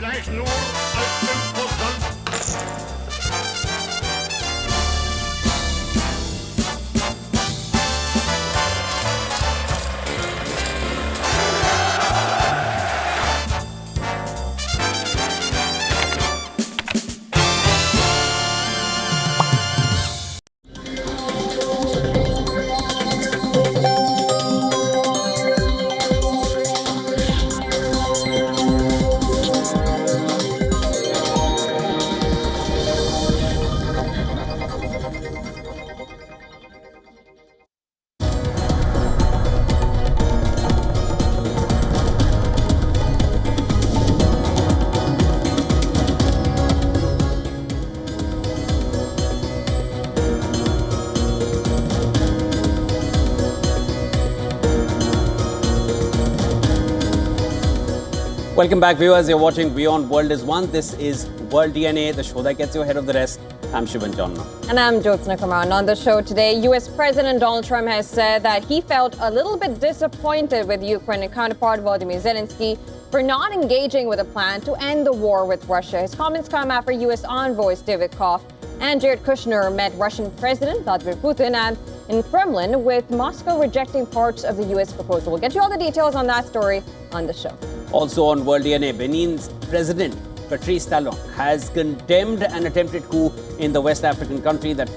vielleicht nur als Impulsant. Welcome back, viewers. You're watching WION World is One. This is World DNA, the show that gets you ahead of the rest. I'm Shivan Jonna. And I'm Jyotsna Kumar. And on the show today, U.S. President Donald Trump has said that he felt a little bit disappointed with Ukrainian counterpart Volodymyr Zelensky for not engaging with a plan to end the war with Russia. His comments come after U.S. envoys David Koff and Jared Kushner met Russian President Vladimir Putin and in Kremlin, with Moscow rejecting parts of the U.S. proposal. We'll get you all the details on that story on the show. Also on World DNA, Benin's President Patrice Talon has condemned an attempted coup in the West African country that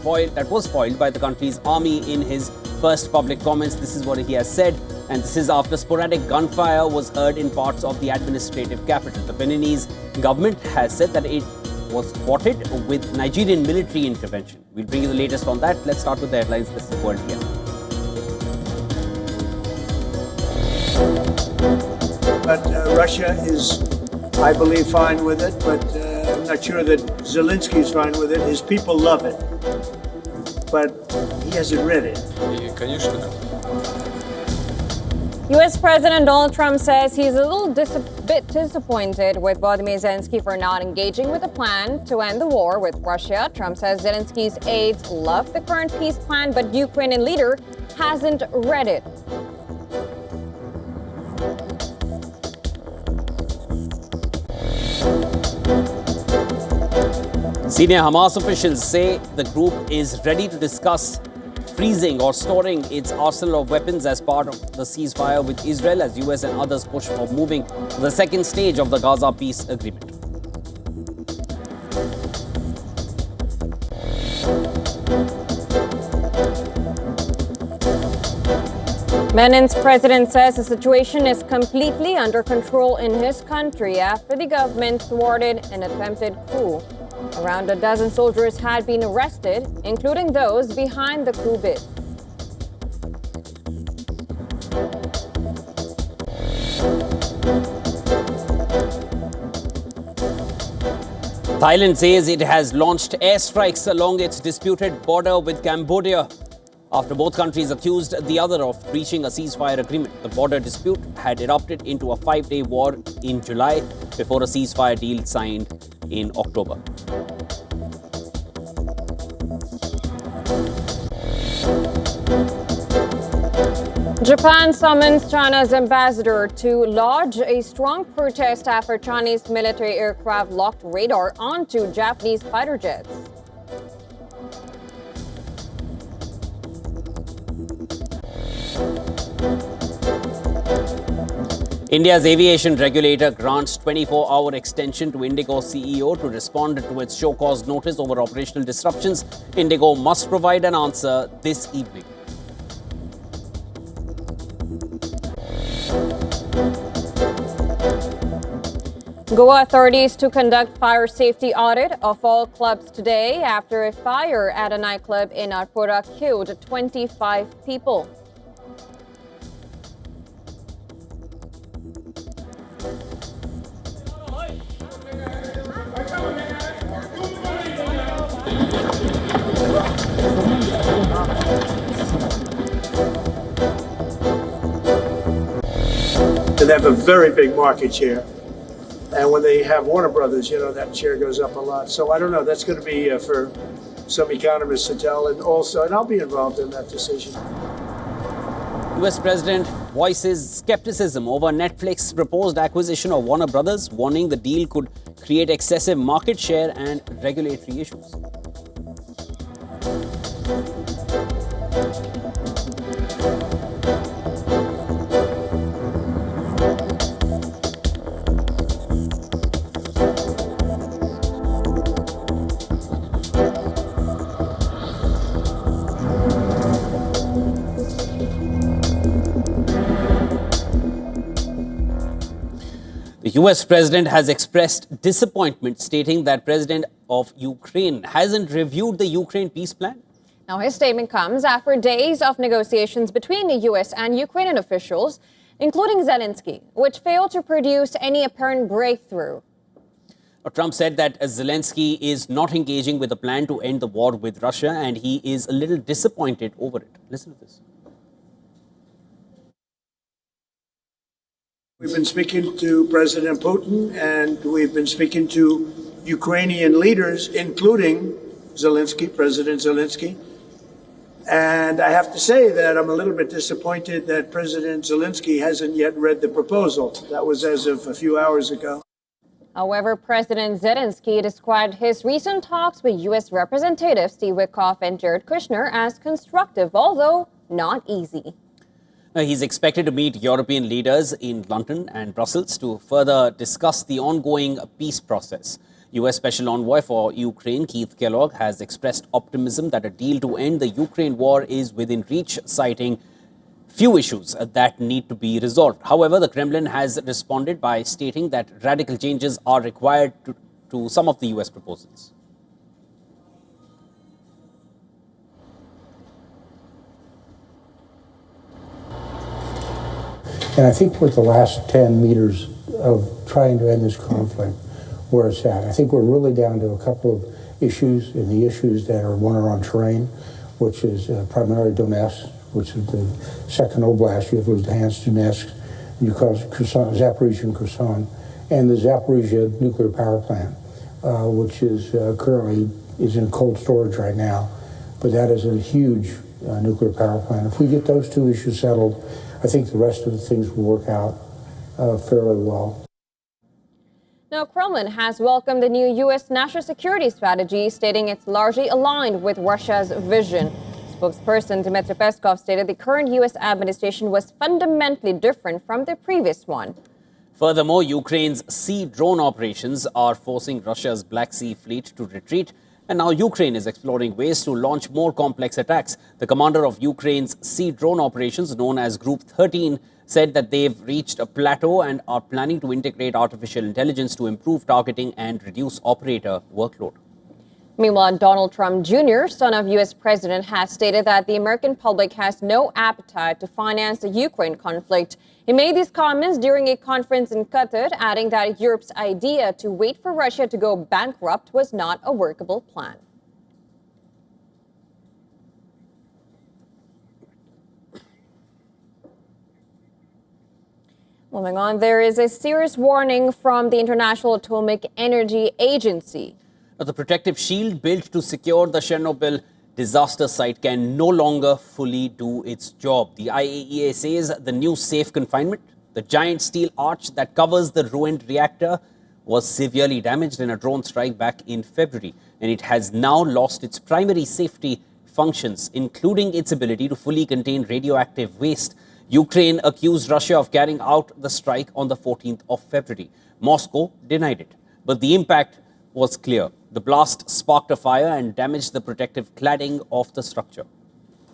was foiled by the country's army in his first public comments. This is what he has said, and this is after sporadic gunfire was heard in parts of the administrative capital. The Beninese government has said that it was thwarted with Nigerian military intervention. We'll bring you the latest on that. Let's start with the headlines. This is World DNA. But Russia is, I believe, fine with it, but I'm not sure that Zelensky is fine with it. His people love it, but he hasn't read it. U.S. President Donald Trump says he's a little bit disappointed with Volodymyr Zelensky for not engaging with a plan to end the war with Russia. Trump says Zelensky's aides love the current peace plan, but Ukrainian leader hasn't read it. Senior Hamas officials say the group is ready to discuss freezing or storing its arsenal of weapons as part of the ceasefire with Israel as US and others push for moving to the second stage of the Gaza peace agreement. Benin's president says the situation is completely under control in his country after the government thwarted an attempted coup. Around a dozen soldiers had been arrested, including those behind the coup bid. Thailand says it has launched airstrikes along its disputed border with Cambodia after both countries accused the other of breaching a ceasefire agreement. The border dispute had erupted into a 5-day war in July before a ceasefire deal signed in October. Japan summons China's ambassador to lodge a strong protest after Chinese military aircraft locked radar onto Japanese fighter jets. India's aviation regulator grants 24-hour extension to Indigo CEO to respond to its show-cause notice over operational disruptions. Indigo must provide an answer this evening. Goa authorities to conduct fire safety audit of all clubs today after a fire at a nightclub in Arpura killed 25 people. They have a very big market share. And when they have Warner Brothers, you know, that share goes up a lot. So I don't know, that's going to be for some economists to tell. And I'll be involved in that decision. US President voices skepticism over Netflix's proposed acquisition of Warner Brothers, warning the deal could create excessive market share and regulatory issues. The US president has expressed disappointment, stating that President of Ukraine hasn't reviewed the Ukraine peace plan. Now, his statement comes after days of negotiations between the US and Ukrainian officials, including Zelensky, which failed to produce any apparent breakthrough. Trump said that Zelensky is not engaging with a plan to end the war with Russia, and he is a little disappointed over it. Listen to this. We've been speaking to President Putin, and we've been speaking to Ukrainian leaders, including Zelensky, President Zelensky. And I have to say that I'm a little bit disappointed that President Zelensky hasn't yet read the proposal. That was as of a few hours ago. However, President Zelensky described his recent talks with U.S. Representatives Steve Witkoff and Jared Kushner as constructive, although not easy. He's expected to meet European leaders in London and Brussels to further discuss the ongoing peace process. U.S. Special Envoy for Ukraine, Keith Kellogg, has expressed optimism that a deal to end the Ukraine war is within reach, citing few issues that need to be resolved. However, the Kremlin has responded by stating that radical changes are required to some of the U.S. proposals. And I think with the last 10 meters of trying to end this conflict, where it's at, I think we're really down to a couple of issues, and the issues that are one are on terrain, which is primarily Donetsk, which is the second oblast. You have Luhansk, Donetsk, and you call it Kherson, Zaporizhia and Kherson, and the Zaporizhia nuclear power plant, which is currently is in cold storage right now. But that is a huge nuclear power plant. If we get those two issues settled, I think the rest of the things will work out fairly well. Now, Kremlin has welcomed the new U.S. national security strategy, stating it's largely aligned with Russia's vision. Spokesperson Dmitry Peskov stated the current U.S. administration was fundamentally different from the previous one. Furthermore, Ukraine's sea drone operations are forcing Russia's Black Sea fleet to retreat, and now Ukraine is exploring ways to launch more complex attacks. The commander of Ukraine's sea drone operations, known as Group 13, said that they've reached a plateau and are planning to integrate artificial intelligence to improve targeting and reduce operator workload. Meanwhile, Donald Trump Jr., son of U.S. President, has stated that the American public has no appetite to finance the Ukraine conflict. He made these comments during a conference in Qatar, adding that Europe's idea to wait for Russia to go bankrupt was not a workable plan. Moving on, there is a serious warning from the International Atomic Energy Agency. The protective shield built to secure the Chernobyl disaster site can no longer fully do its job. The IAEA says the new safe confinement, the giant steel arch that covers the ruined reactor, was severely damaged in a drone strike back in February, and it has now lost its primary safety functions, including its ability to fully contain radioactive waste. Ukraine accused Russia of carrying out the strike on the 14th of February. Moscow denied it, but the impact was clear. The blast sparked a fire and damaged the protective cladding of the structure.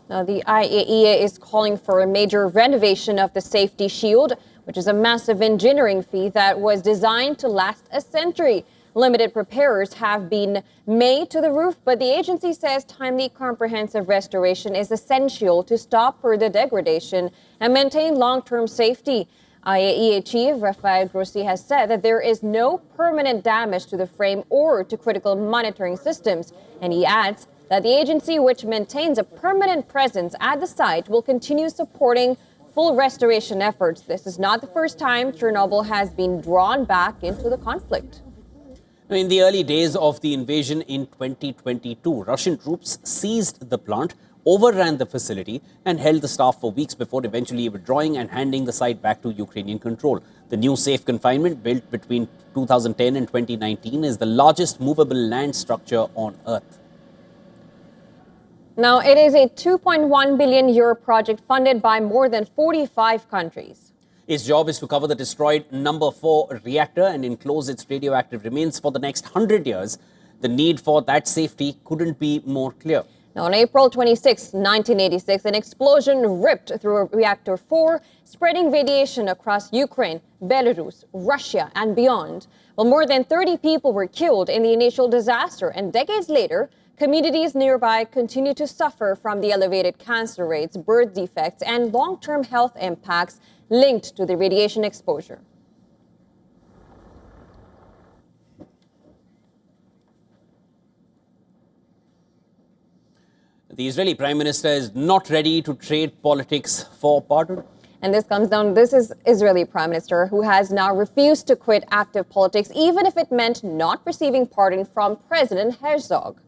Now, the IAEA is calling for a major renovation of the safety shield, which is a massive engineering feat that was designed to last a century. Limited repairs have been made to the roof, but the agency says timely, comprehensive restoration is essential to stop further degradation and maintain long-term safety. IAEA Chief Rafael Grossi has said that there is no permanent damage to the frame or to critical monitoring systems. And he adds that the agency, which maintains a permanent presence at the site, will continue supporting full restoration efforts. This is not the first time Chernobyl has been drawn back into the conflict. In the early days of the invasion in 2022, Russian troops seized the plant overran the facility and held the staff for weeks before eventually withdrawing and handing the site back to Ukrainian control. The new safe confinement, built between 2010 and 2019, is the largest movable land structure on Earth. Now, it is a 2.1 billion euro project funded by more than 45 countries. Its job is to cover the destroyed number 4 reactor and enclose its radioactive remains for the next 100 years. The need for that safety couldn't be more clear. Now, on April 26, 1986, an explosion ripped through reactor 4, spreading radiation across Ukraine, Belarus, Russia, and beyond. Well, more than 30 people were killed in the initial disaster, and decades later, communities nearby continue to suffer from the elevated cancer rates, birth defects, and long-term health impacts linked to the radiation exposure. The Israeli Prime Minister is not ready to trade politics for pardon. And this is Israeli Prime Minister who has now refused to quit active politics, even if it meant not receiving pardon from President Herzog.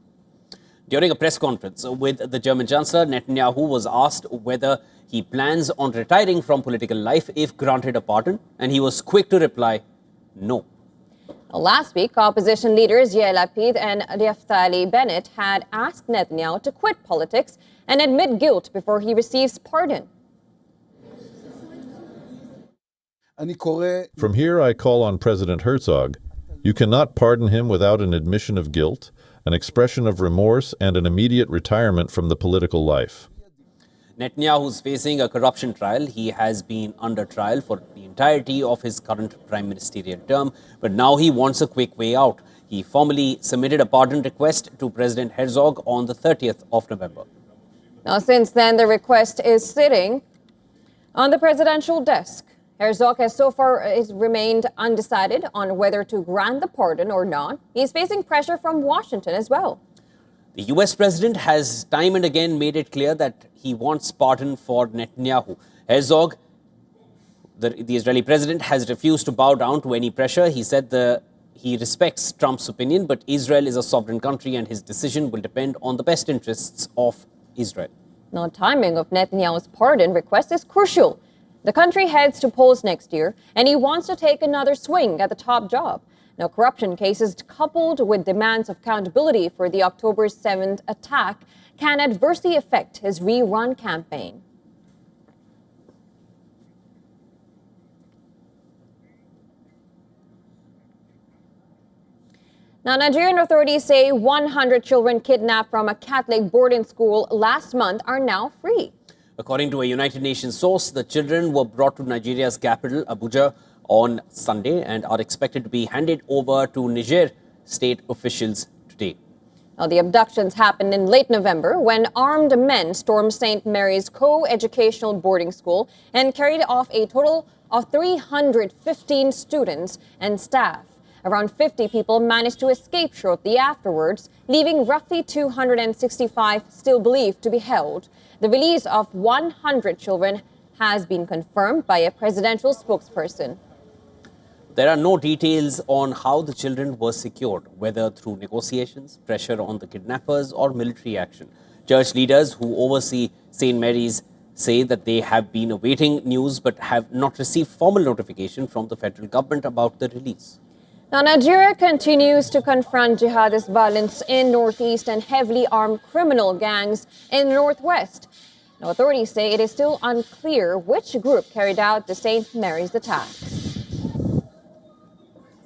During a press conference with the German Chancellor, Netanyahu was asked whether he plans on retiring from political life if granted a pardon, and he was quick to reply, no. Last week, opposition leaders Yair Lapid and Naftali Bennett had asked Netanyahu to quit politics and admit guilt before he receives pardon. From here, I call on President Herzog. You cannot pardon him without an admission of guilt, an expression of remorse, and an immediate retirement from the political life. Netanyahu is facing a corruption trial. He has been under trial for the entirety of his current prime ministerial term, but now he wants a quick way out. He formally submitted a pardon request to President Herzog on the 30th of November. Now, since then, the request is sitting on the presidential desk. Herzog has so far remained undecided on whether to grant the pardon or not. He's facing pressure from Washington as well. The US president has time and again made it clear that he wants pardon for Netanyahu. Herzog, the Israeli president, has refused to bow down to any pressure. He said he respects Trump's opinion, but Israel is a sovereign country and his decision will depend on the best interests of Israel. Now, timing of Netanyahu's pardon request is crucial. The country heads to polls next year, and he wants to take another swing at the top job. Now, corruption cases coupled with demands of accountability for the October 7th attack can adversely affect his rerun campaign. Now, Nigerian authorities say 100 children kidnapped from a Catholic boarding school last month are now free. According to a United Nations source, the children were brought to Nigeria's capital, Abuja, on Sunday and are expected to be handed over to Niger state officials today. Now, the abductions happened in late November when armed men stormed St. Mary's co-educational boarding school and carried off a total of 315 students and staff. Around 50 people managed to escape shortly afterwards, leaving roughly 265 still believed to be held. The release of 100 children has been confirmed by a presidential spokesperson. There are no details on how the children were secured, whether through negotiations, pressure on the kidnappers, or military action. Church leaders who oversee St. Mary's say that they have been awaiting news but have not received formal notification from the federal government about the release. Now, Nigeria continues to confront jihadist violence in northeast and heavily armed criminal gangs in the northwest. Now, authorities say it is still unclear which group carried out the St. Mary's attack.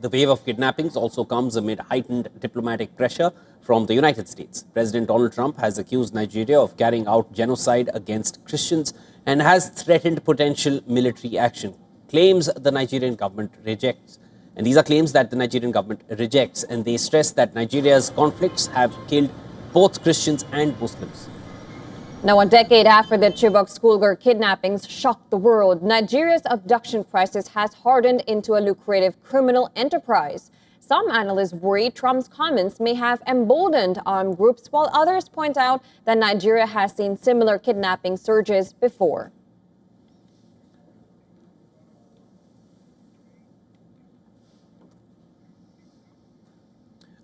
The wave of kidnappings also comes amid heightened diplomatic pressure from the United States. President Donald Trump has accused Nigeria of carrying out genocide against Christians and has threatened potential military action, claims the Nigerian government rejects. And these are claims that the Nigerian government rejects, and they stress that Nigeria's conflicts have killed both Christians and Muslims. Now, a decade after the Chibok schoolgirl kidnappings shocked the world, Nigeria's abduction crisis has hardened into a lucrative criminal enterprise. Some analysts worry Trump's comments may have emboldened armed groups, while others point out that Nigeria has seen similar kidnapping surges before.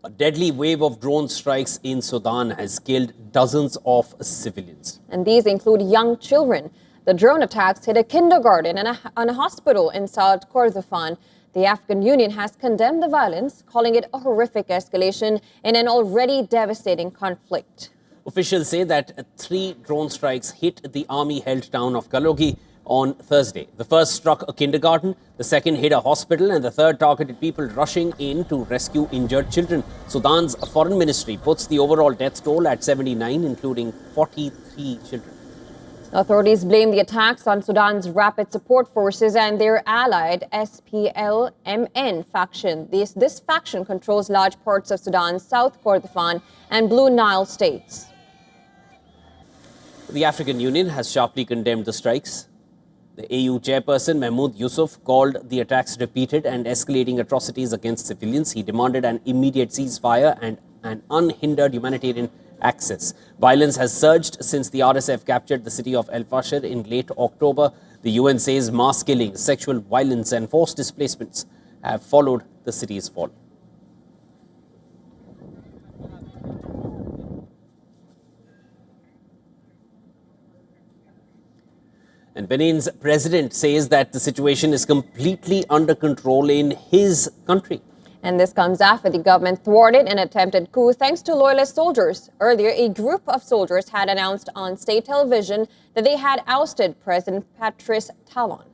A deadly wave of drone strikes in Sudan has killed dozens of civilians. And these include young children. The drone attacks hit a kindergarten and a hospital in South Kordofan. The African Union has condemned the violence, calling it a horrific escalation in an already devastating conflict. Officials say that 3 drone strikes hit the army-held town of Kalogi on Thursday. The first struck a kindergarten, the second hit a hospital, and the third targeted people rushing in to rescue injured children. Sudan's foreign ministry puts the overall death toll at 79, including 43 children. Authorities blame the attacks on Sudan's Rapid Support Forces and their allied SPLMN faction. This faction controls large parts of Sudan's South Kordofan and Blue Nile states. The African Union has sharply condemned the strikes. The AU chairperson Mahmoud Yusuf called the attacks repeated and escalating atrocities against civilians. He demanded an immediate ceasefire and an unhindered humanitarian access. Violence has surged since the RSF captured the city of El Fasher in late October. The UN says mass killings, sexual violence and forced displacements have followed the city's fall. And Benin's president says that the situation is completely under control in his country. And this comes after the government thwarted an attempted coup thanks to loyalist soldiers. Earlier, a group of soldiers had announced on state television that they had ousted President Patrice Talon.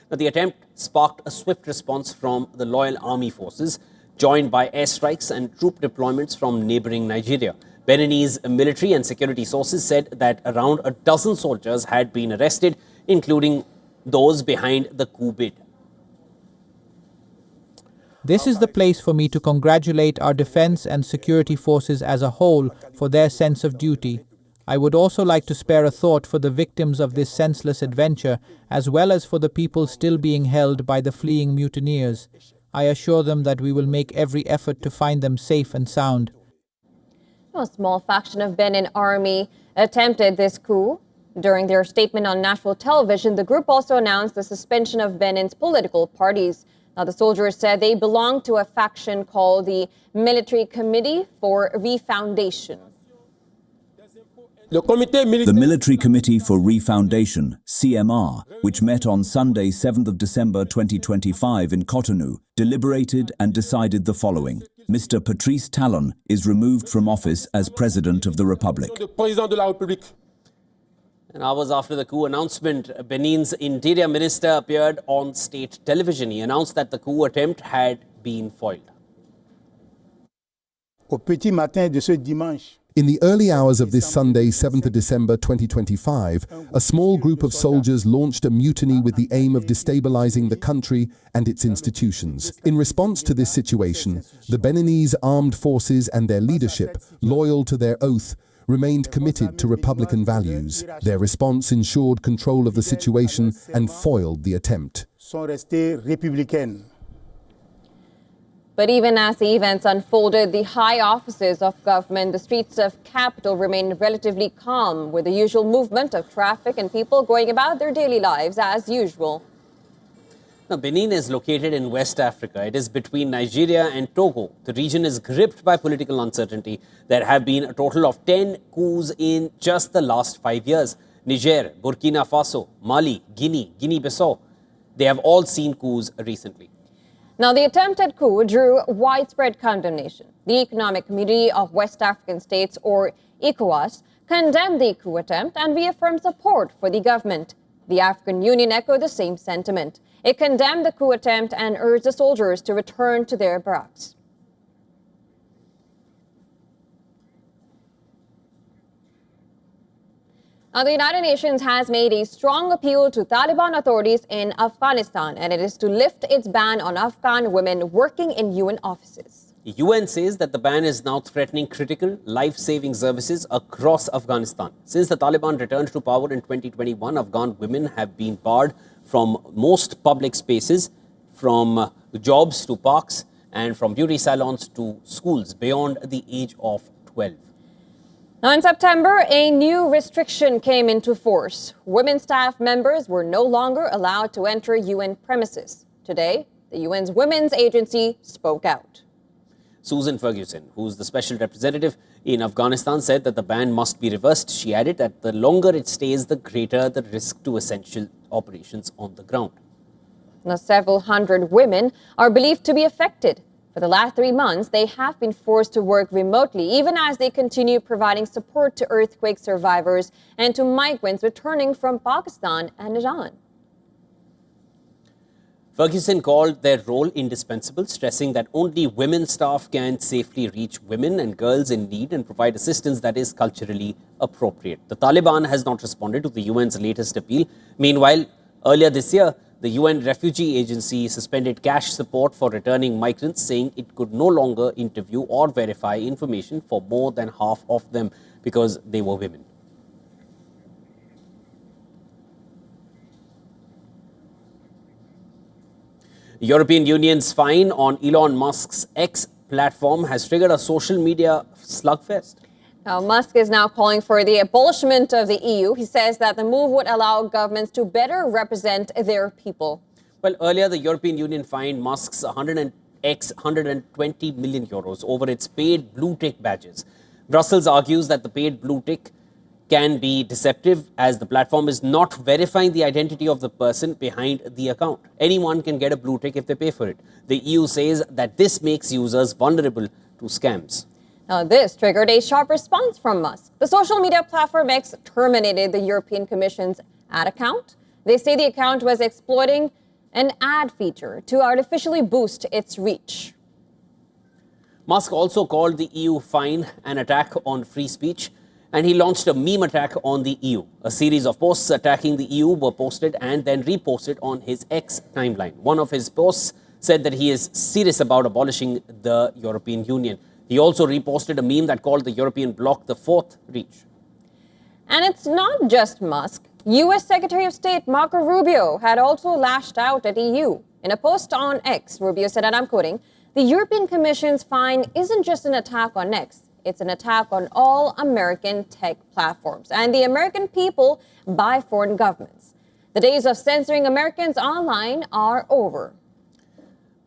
Now, the attempt sparked a swift response from the loyal army forces, joined by airstrikes and troop deployments from neighboring Nigeria. Beninese military and security sources said that around a dozen soldiers had been arrested, including those behind the coup bid. This is the place for me to congratulate our defense and security forces as a whole for their sense of duty. I would also like to spare a thought for the victims of this senseless adventure, as well as for the people still being held by the fleeing mutineers. I assure them that we will make every effort to find them safe and sound. A small faction of Benin army attempted this coup. During their statement on national television, the group also announced the suspension of Benin's political parties. Now, the soldiers said they belong to a faction called the Military Committee for Refoundation. The Military Committee for Refoundation, CMR, which met on Sunday, 7th of December 2025 in Cotonou, deliberated and decided the following. Mr. Patrice Talon is removed from office as President of the Republic. And hours after the coup announcement, Benin's Interior Minister appeared on state television. He announced that the coup attempt had been foiled. In the early hours of this Sunday, 7th of December 2025, a small group of soldiers launched a mutiny with the aim of destabilizing the country and its institutions. In response to this situation, the Beninese armed forces and their leadership, loyal to their oath, remained committed to Republican values. Their response ensured control of the situation and foiled the attempt. But even as the events unfolded, the high offices of government, the streets of capital remained relatively calm, with the usual movement of traffic and people going about their daily lives as usual. Now, Benin is located in West Africa. It is between Nigeria and Togo. The region is gripped by political uncertainty. There have been a total of 10 coups in just the last 5 years. Niger, Burkina Faso, Mali, Guinea, Guinea-Bissau, they have all seen coups recently. Now, the attempted coup drew widespread condemnation. The Economic Community of West African States, or ECOWAS, condemned the coup attempt and reaffirmed support for the government. The African Union echoed the same sentiment. It condemned the coup attempt and urged the soldiers to return to their barracks. Now, the United Nations has made a strong appeal to Taliban authorities in Afghanistan, and it is to lift its ban on Afghan women working in UN offices. The UN says that the ban is now threatening critical life-saving services across Afghanistan. Since the Taliban returned to power in 2021, Afghan women have been barred from most public spaces, from jobs to parks, and from beauty salons to schools beyond the age of 12. Now, in September, a new restriction came into force. Women staff members were no longer allowed to enter UN premises. Today, the UN's Women's Agency spoke out. Susan Ferguson, who's the special representative in Afghanistan, said that the ban must be reversed. She added that the longer it stays, the greater the risk to essential operations on the ground. Now, several hundred women are believed to be affected. For the last 3 months, they have been forced to work remotely, even as they continue providing support to earthquake survivors and to migrants returning from Pakistan and Iran. Ferguson called their role indispensable, stressing that only women staff can safely reach women and girls in need and provide assistance that is culturally appropriate. The Taliban has not responded to the UN's latest appeal. Meanwhile, earlier this year, the UN Refugee Agency suspended cash support for returning migrants, saying it could no longer interview or verify information for more than half of them because they were women. The European Union's fine on Elon Musk's X platform has triggered a social media slugfest. Now, Musk is now calling for the abolishment of the EU. He says that the move would allow governments to better represent their people. Well, earlier the European Union fined Musk's 120 million euros over its paid blue tick badges. Brussels argues that the paid blue tick can be deceptive as the platform is not verifying the identity of the person behind the account. Anyone can get a blue tick if they pay for it. The EU says that this makes users vulnerable to scams. Now, this triggered a sharp response from Musk. The social media platform X terminated the European Commission's ad account. They say the account was exploiting an ad feature to artificially boost its reach. Musk also called the EU fine an attack on free speech, and he launched a meme attack on the EU. A series of posts attacking the EU were posted and then reposted on his X timeline. One of his posts said that he is serious about abolishing the European Union. He also reposted a meme that called the European bloc the fourth reach. And it's not just Musk. U.S. Secretary of State Marco Rubio had also lashed out at EU. In a post on X, Rubio said, and I'm quoting, "The European Commission's fine isn't just an attack on X. It's an attack on all American tech platforms and the American people by foreign governments. The days of censoring Americans online are over."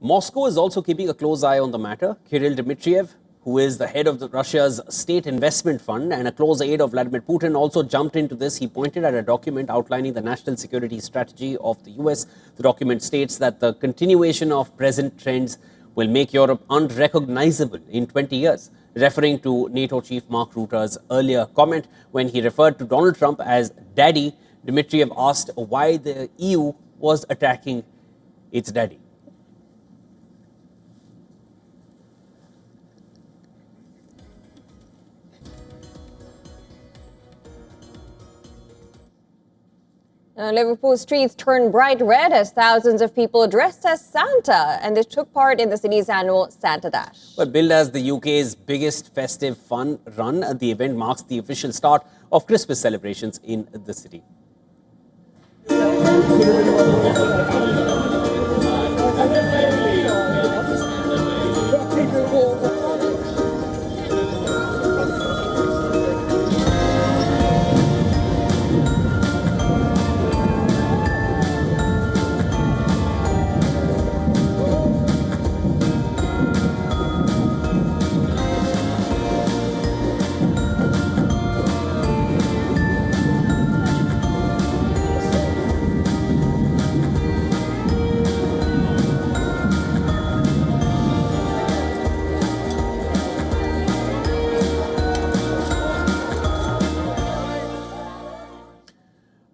Moscow is also keeping a close eye on the matter. Kirill Dmitriev, who is the head of Russia's state investment fund and a close aide of Vladimir Putin, also jumped into this. He pointed at a document outlining the national security strategy of the US. The document states that the continuation of present trends will make Europe unrecognizable in 20 years, referring to NATO chief Mark Rutte's earlier comment when he referred to Donald Trump as daddy. Dmitriev asked why the EU was attacking its daddy. Liverpool streets turned bright red as thousands of people dressed as Santa, and they took part in the city's annual Santa Dash. Well, billed as the UK's biggest festive fun run, the event marks the official start of Christmas celebrations in the city.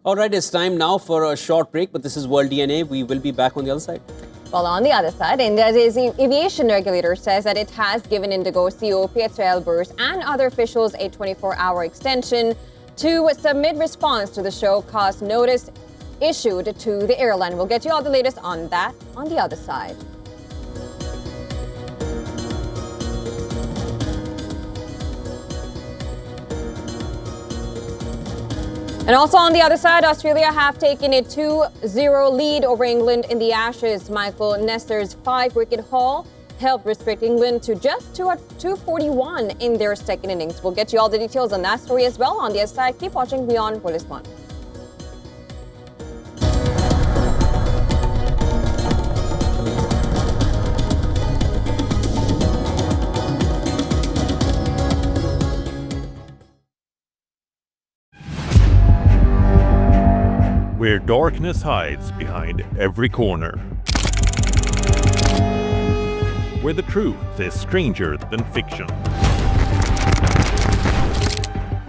All right, it's time now for a short break, but this is World DNA. We will be back on the other side. Well, on the other side, India's aviation regulator says that it has given Indigo CEO Pietro Elbers and other officials a 24-hour extension to submit response to the show cause notice issued to the airline. We'll get you all the latest on that on the other side. And also on the other side, Australia have taken a 2-0 lead over England in the Ashes. Michael Nestor's 5-wicket haul helped restrict England to just 241 in their second innings. We'll get you all the details on that story as well on the other side. Keep watching WION The World. where darkness hides behind every corner, where the truth is stranger than fiction.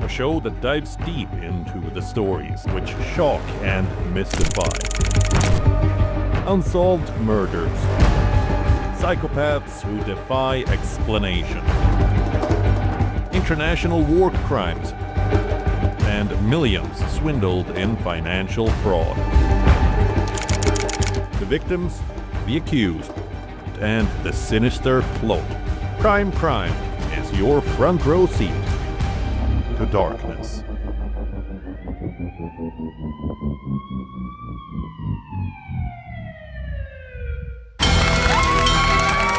A show that dives deep into the stories which shock and mystify. Unsolved murders, psychopaths who defy explanation, international war crimes, and millions swindled in financial fraud. The victims, the accused, and the sinister plot. Crime is your front row seat to darkness.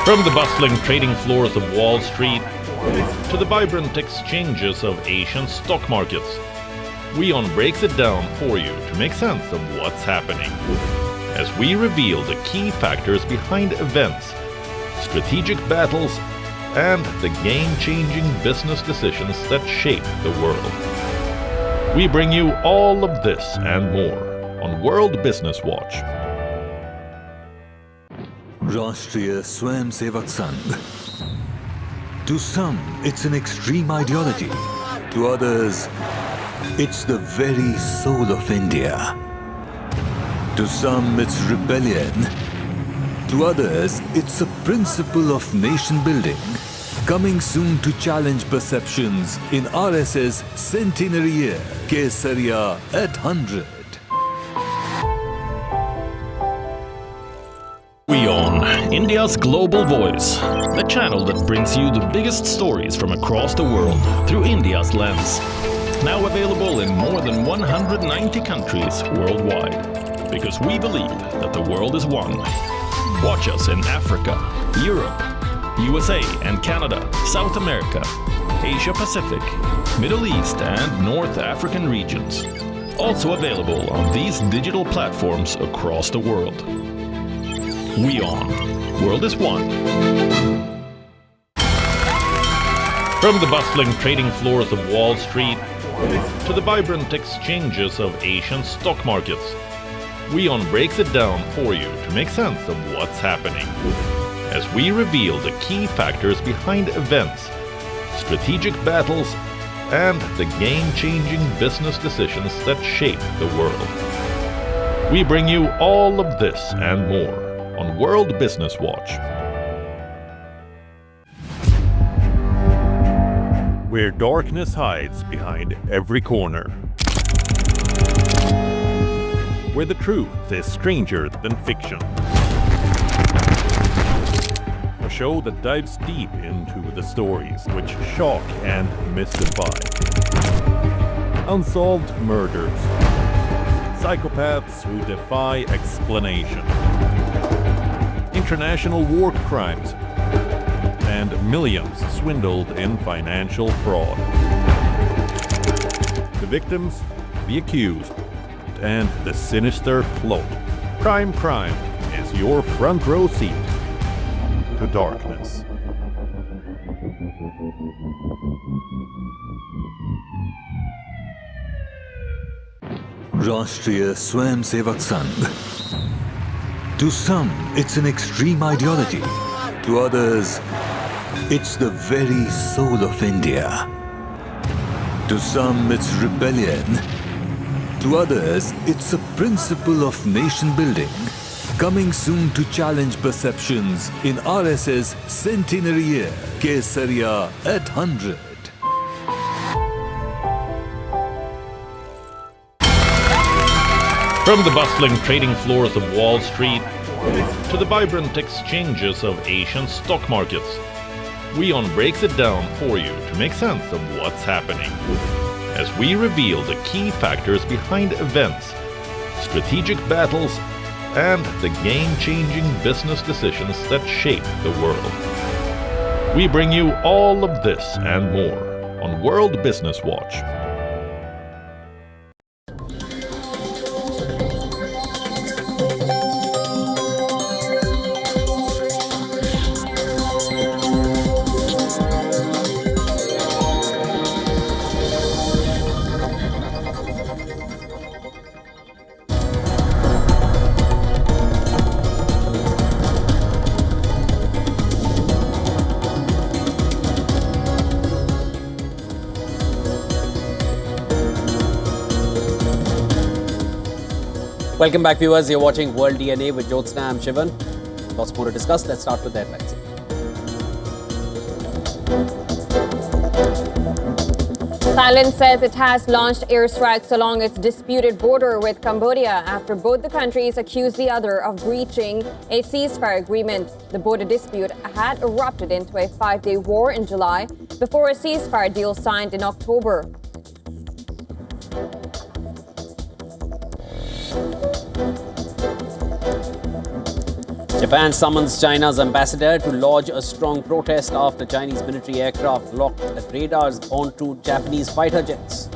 From the bustling trading floors of Wall Street to the vibrant exchanges of Asian stock markets, WION breaks it down for you to make sense of what's happening, as we reveal the key factors behind events, strategic battles, and the game-changing business decisions that shape the world. We bring you all of this and more on World Business Watch. Rashtriya Swayamsevak Sangh. To some, it's an extreme ideology. To others, it's the very soul of India. To some, it's rebellion. To others, it's a principle of nation building. Coming soon to challenge perceptions in RSS centenary year, Kesariya at 100. WION, India's global voice. The channel that brings you the biggest stories from across the world through India's lens. Now available in more than 190 countries worldwide. Because we believe that the world is one. Watch us in Africa, Europe, USA and Canada, South America, Asia Pacific, Middle East and North African regions. Also available on these digital platforms across the world. WION, World is One. From the bustling trading floors of Wall Street to the vibrant exchanges of Asian stock markets, WION breaks it down for you to make sense of what's happening, as we reveal the key factors behind events, strategic battles, and the game-changing business decisions that shape the world. We bring you all of this and more on World Business Watch. Where darkness hides behind every corner, where the truth is stranger than fiction. A show that dives deep into the stories which shock and mystify. Unsolved murders, psychopaths who defy explanation, international war crimes, and millions swindled in financial fraud. The victims, the accused, and the sinister plot. Crime is your front row seat to darkness. Rashtriya Swayamsevak Sangh. To some, it's an extreme ideology. To others, it's the very soul of India. To some, it's rebellion. To others, it's a principle of nation building. Coming soon to challenge perceptions in RSS centenary year, Kesariya at 100. From the bustling trading floors of Wall Street to the vibrant exchanges of Asian stock markets, WION breaks it down for you to make sense of what's happening, as we reveal the key factors behind events, strategic battles, and the game-changing business decisions that shape the world. We bring you all of this and more on World Business Watch. Welcome back, viewers. You're watching World DNA with Jyotsna. I'm Shivan. Lots more to discuss. Let's start with the headlines. Thailand says it has launched airstrikes along its disputed border with Cambodia after both the countries accused the other of breaching a ceasefire agreement. The border dispute had erupted into a 5-day war in July before a ceasefire deal signed in October. Japan summons China's ambassador to lodge a strong protest after Chinese military aircraft locked radars onto Japanese fighter jets.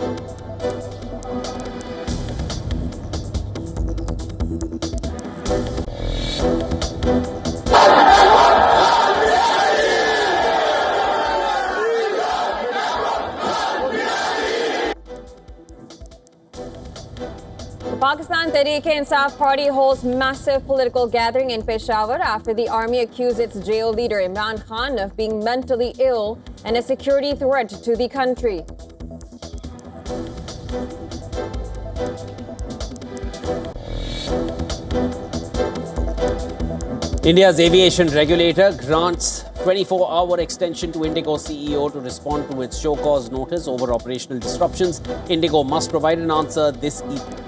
The Pakistan Tehreek-e-Insaf Party holds massive political gathering in Peshawar after the army accused its jail leader Imran Khan of being mentally ill and a security threat to the country. India's aviation regulator grants 24-hour extension to Indigo CEO to respond to its show cause notice over operational disruptions. Indigo must provide an answer this evening.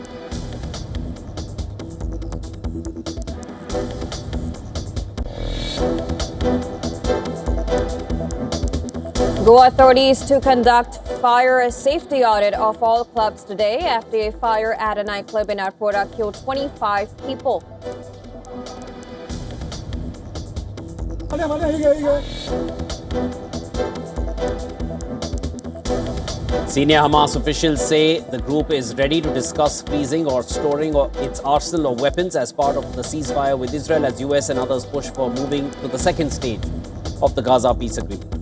Goa authorities to conduct fire safety audit of all clubs today after a fire at a nightclub in Arpora killed 25 people. Senior Hamas officials say the group is ready to discuss freezing or storing its arsenal of weapons as part of the ceasefire with Israel as US and others push for moving to the second stage of the Gaza peace agreement.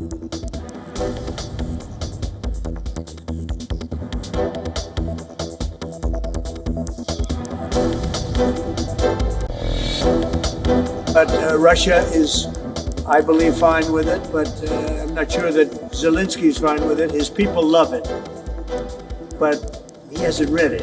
But Russia is, I believe, fine with it, but I'm not sure that Zelensky is fine with it. His people love it, but he hasn't read it.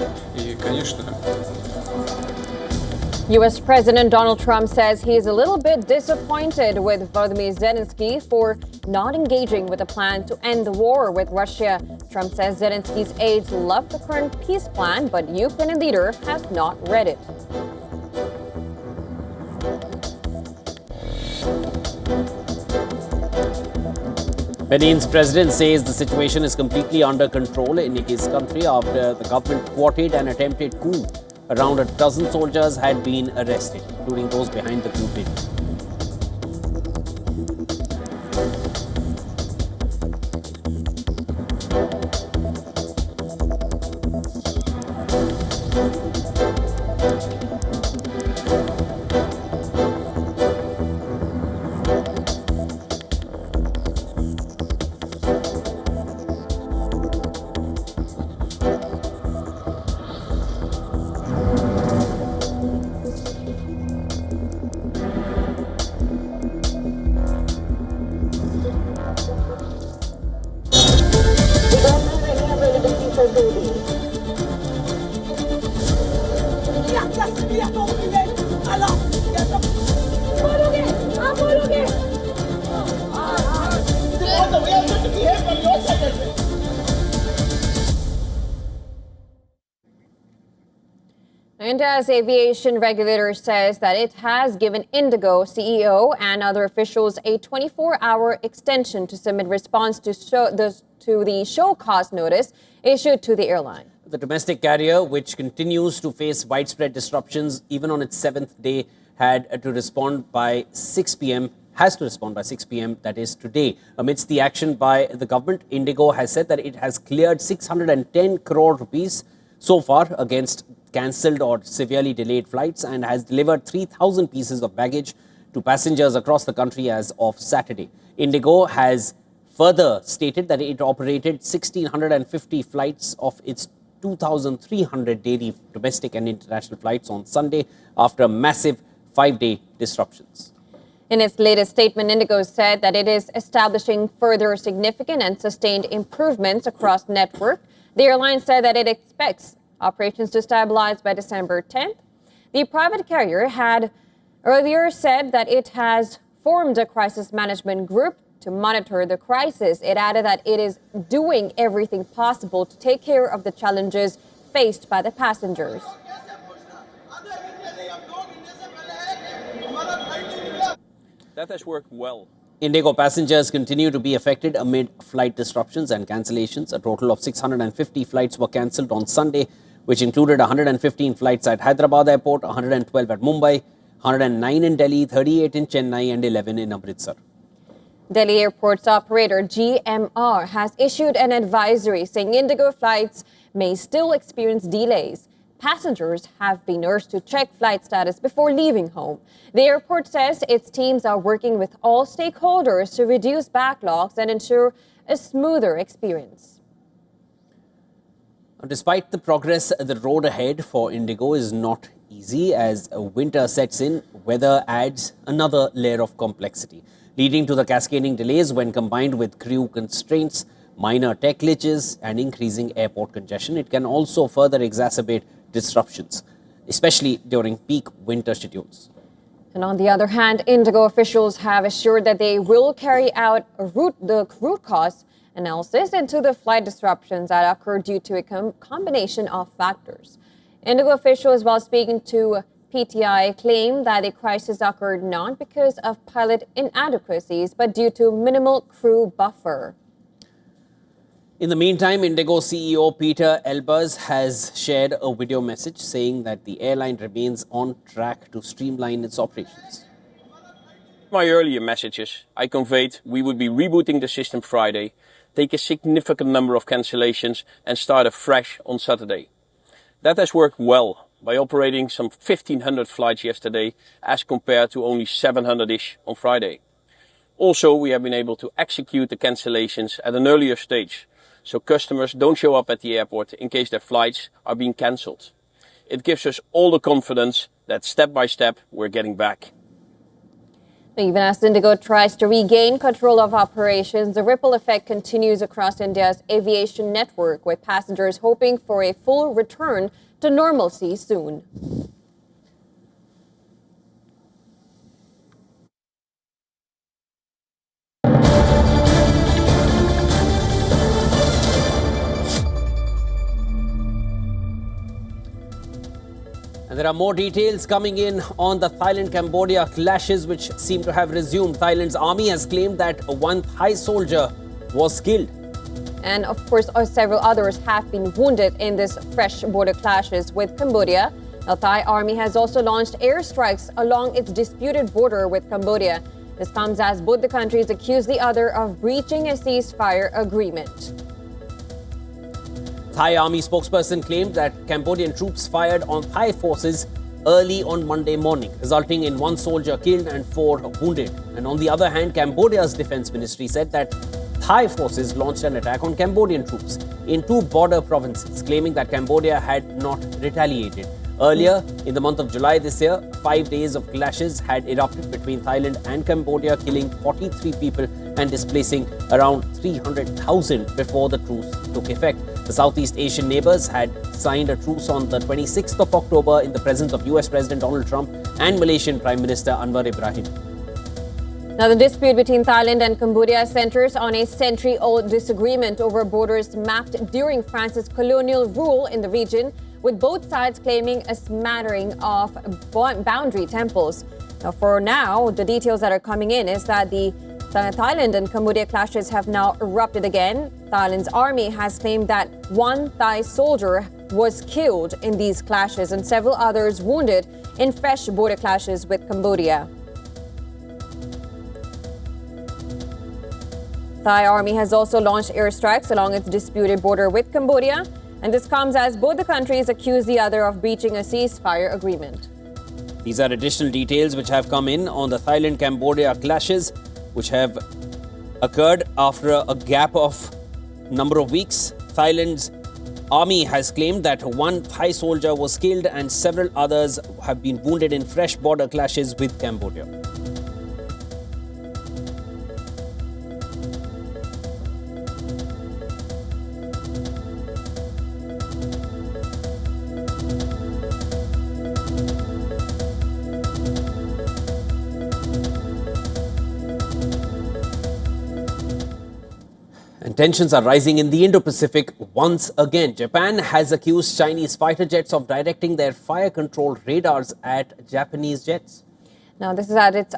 U.S. President Donald Trump says he is a little bit disappointed with Volodymyr Zelensky for not engaging with a plan to end the war with Russia. Trump says Zelensky's aides love the current peace plan, but Ukrainian leader has not read it. Benin's president says the situation is completely under control in his country after the government thwarted an attempted coup. Around a dozen soldiers had been arrested, including those behind the coup bid. India's aviation regulator says that it has given Indigo CEO and other officials a 24-hour extension to submit response to the show cause notice issued to the airline. The domestic carrier, which continues to face widespread disruptions even on its 7th day, has to respond by 6 p.m., that is today. Amidst the action by the government, Indigo has said that it has cleared 610 crore rupees so far against cancelled or severely delayed flights and has delivered 3,000 pieces of baggage to passengers across the country as of Saturday. Indigo has further stated that it operated 1,650 flights of its 2,300 daily domestic and international flights on Sunday after massive 5-day disruptions. In its latest statement, Indigo said that it is establishing further significant and sustained improvements across the network. The airline said that it expects operations to stabilize by December 10th. The private carrier had earlier said that it has formed a crisis management group to monitor the crisis. It added that it is doing everything possible to take care of the challenges faced by the passengers. That has worked well. Indigo passengers continue to be affected amid flight disruptions and cancellations. A total of 650 flights were cancelled on Sunday, which included 115 flights at Hyderabad Airport, 112 at Mumbai, 109 in Delhi, 38 in Chennai and 11 in Amritsar. Delhi Airport's operator GMR has issued an advisory saying Indigo flights may still experience delays. Passengers have been urged to check flight status before leaving home. The airport says its teams are working with all stakeholders to reduce backlogs and ensure a smoother experience. Despite the progress, the road ahead for Indigo is not easy. As winter sets in, weather adds another layer of complexity, leading to the cascading delays when combined with crew constraints, minor tech glitches and increasing airport congestion. It can also further exacerbate disruptions, especially during peak winter schedules. And on the other hand, Indigo officials have assured that they will carry out the root cause analysis into the flight disruptions that occur due to a combination of factors. Indigo officials, while speaking to PTI, claim that the crisis occurred not because of pilot inadequacies, but due to minimal crew buffer. In the meantime, Indigo CEO Peter Elbers has shared a video message saying that the airline remains on track to streamline its operations. My earlier messages, I conveyed we would be rebooting the system Friday, take a significant number of cancellations and start afresh on Saturday. That has worked well by operating some 1,500 flights yesterday as compared to only 700-ish on Friday. Also, we have been able to execute the cancellations at an earlier stage, so customers don't show up at the airport in case their flights are being cancelled. It gives us all the confidence that step by step we're getting back. Even as Indigo tries to regain control of operations, the ripple effect continues across India's aviation network, with passengers hoping for a full return to normalcy soon. And there are more details coming in on the Thailand-Cambodia clashes, which seem to have resumed. Thailand's army has claimed that one Thai soldier was killed. And of course, several others have been wounded in this fresh border clashes with Cambodia. The Thai army has also launched airstrikes along its disputed border with Cambodia. This comes as both the countries accuse the other of breaching a ceasefire agreement. Thai army spokesperson claimed that Cambodian troops fired on Thai forces early on Monday morning, resulting in one soldier killed and 4 wounded. And on the other hand, Cambodia's defense ministry said that Thai forces launched an attack on Cambodian troops in 2 border provinces, claiming that Cambodia had not retaliated. Earlier, in the month of July this year, 5 days of clashes had erupted between Thailand and Cambodia, killing 43 people and displacing around 300,000 before the truce took effect. The Southeast Asian neighbors had signed a truce on the 26th of October in the presence of US President Donald Trump and Malaysian Prime Minister Anwar Ibrahim. Now, the dispute between Thailand and Cambodia centers on a century-old disagreement over borders mapped during France's colonial rule in the region, with both sides claiming a smattering of boundary temples. Now, for now, the details that are coming in is that the Thailand and Cambodia clashes have now erupted again. Thailand's army has claimed that one Thai soldier was killed in these clashes and several others wounded in fresh border clashes with Cambodia. Thai army has also launched airstrikes along its disputed border with Cambodia, and this comes as both the countries accuse the other of breaching a ceasefire agreement. These are additional details which have come in on the Thailand-Cambodia clashes, which have occurred after a gap of number of weeks. Thailand's army has claimed that one Thai soldier was killed and several others have been wounded in fresh border clashes with Cambodia. And tensions are rising in the Indo-Pacific once again. Japan has accused Chinese fighter jets of directing their fire control radars at Japanese jets. Now, this is at its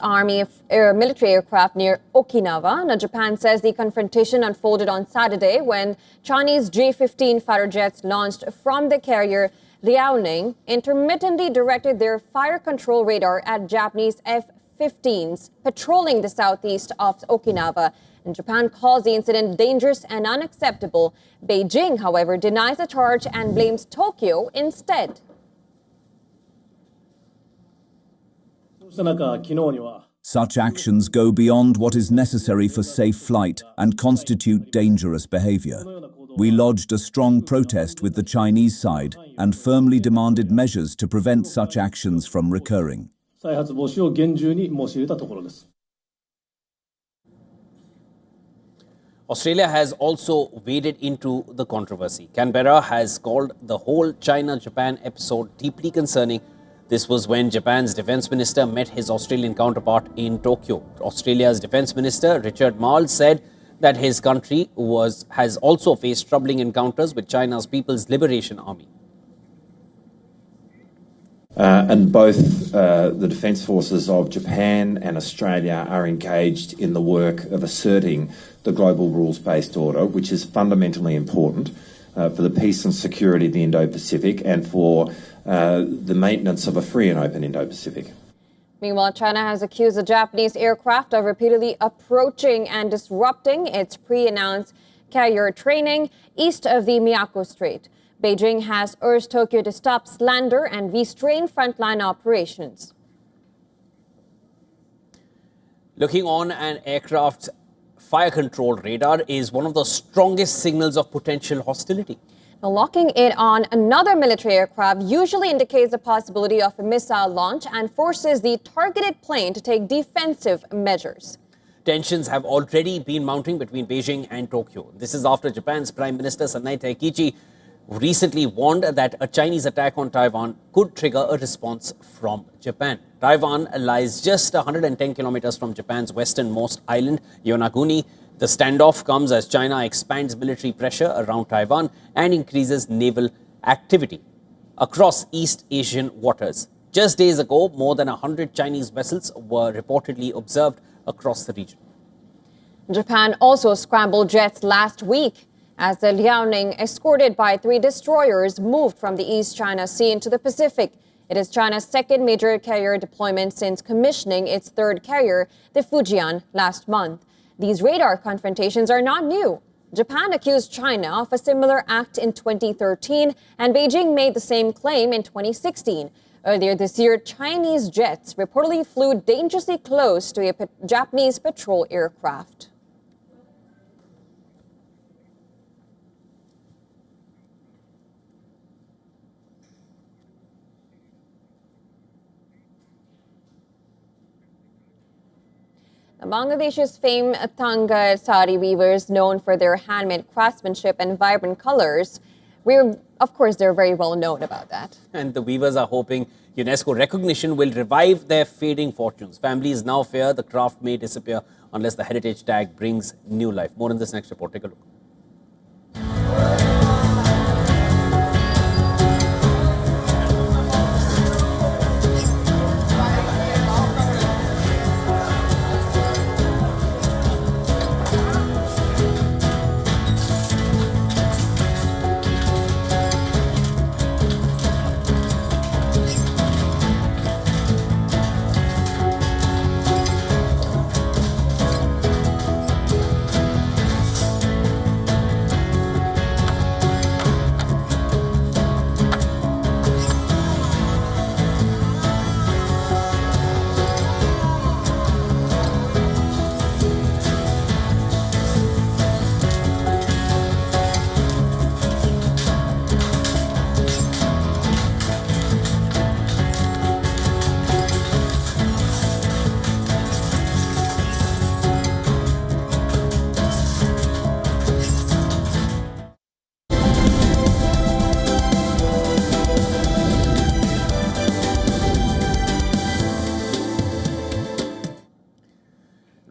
military aircraft near Okinawa. Now, Japan says the confrontation unfolded on Saturday when Chinese J-15 fighter jets launched from the carrier Liaoning intermittently directed their fire control radar at Japanese F-15s patrolling the southeast of Okinawa. And Japan calls the incident dangerous and unacceptable. Beijing, however, denies the charge and blames Tokyo instead. Such actions go beyond what is necessary for safe flight and constitute dangerous behavior. We lodged a strong protest with the Chinese side and firmly demanded measures to prevent such actions from recurring. Australia has also waded into the controversy. Canberra has called the whole China-Japan episode deeply concerning. This was when Japan's defense minister met his Australian counterpart in Tokyo. Australia's defense minister, Richard Marles, said that his country has also faced troubling encounters with China's People's Liberation Army. And both the defence forces of Japan and Australia are engaged in the work of asserting the global rules-based order, which is fundamentally important for the peace and security of the Indo-Pacific and for the maintenance of a free and open Indo-Pacific. Meanwhile, China has accused the Japanese aircraft of repeatedly approaching and disrupting its pre-announced carrier training east of the Miyako Strait. Beijing has urged Tokyo to stop slander and restrain frontline operations. Looking on an aircraft's fire control radar is one of the strongest signals of potential hostility. Now, locking it on another military aircraft usually indicates the possibility of a missile launch and forces the targeted plane to take defensive measures. Tensions have already been mounting between Beijing and Tokyo. This is after Japan's Prime Minister Sanai Taikichi recently warned that a Chinese attack on Taiwan could trigger a response from Japan. Taiwan lies just 110 kilometers from Japan's westernmost island, Yonaguni. The standoff comes as China expands military pressure around Taiwan and increases naval activity across East Asian waters. Just days ago, more than 100 Chinese vessels were reportedly observed across the region. Japan also scrambled jets last week as the Liaoning, escorted by 3 destroyers, moved from the East China Sea into the Pacific. It is China's second major carrier deployment since commissioning its third carrier, the Fujian, last month. These radar confrontations are not new. Japan accused China of a similar act in 2013, and Beijing made the same claim in 2016. Earlier this year, Chinese jets reportedly flew dangerously close to a Japanese patrol aircraft. Bangladesh's famed Tanga sari weavers, known for their handmade craftsmanship and vibrant colors, of course, they're very well known about that. And the weavers are hoping UNESCO recognition will revive their fading fortunes. Families now fear the craft may disappear unless the heritage tag brings new life. More in this next report. Take a look.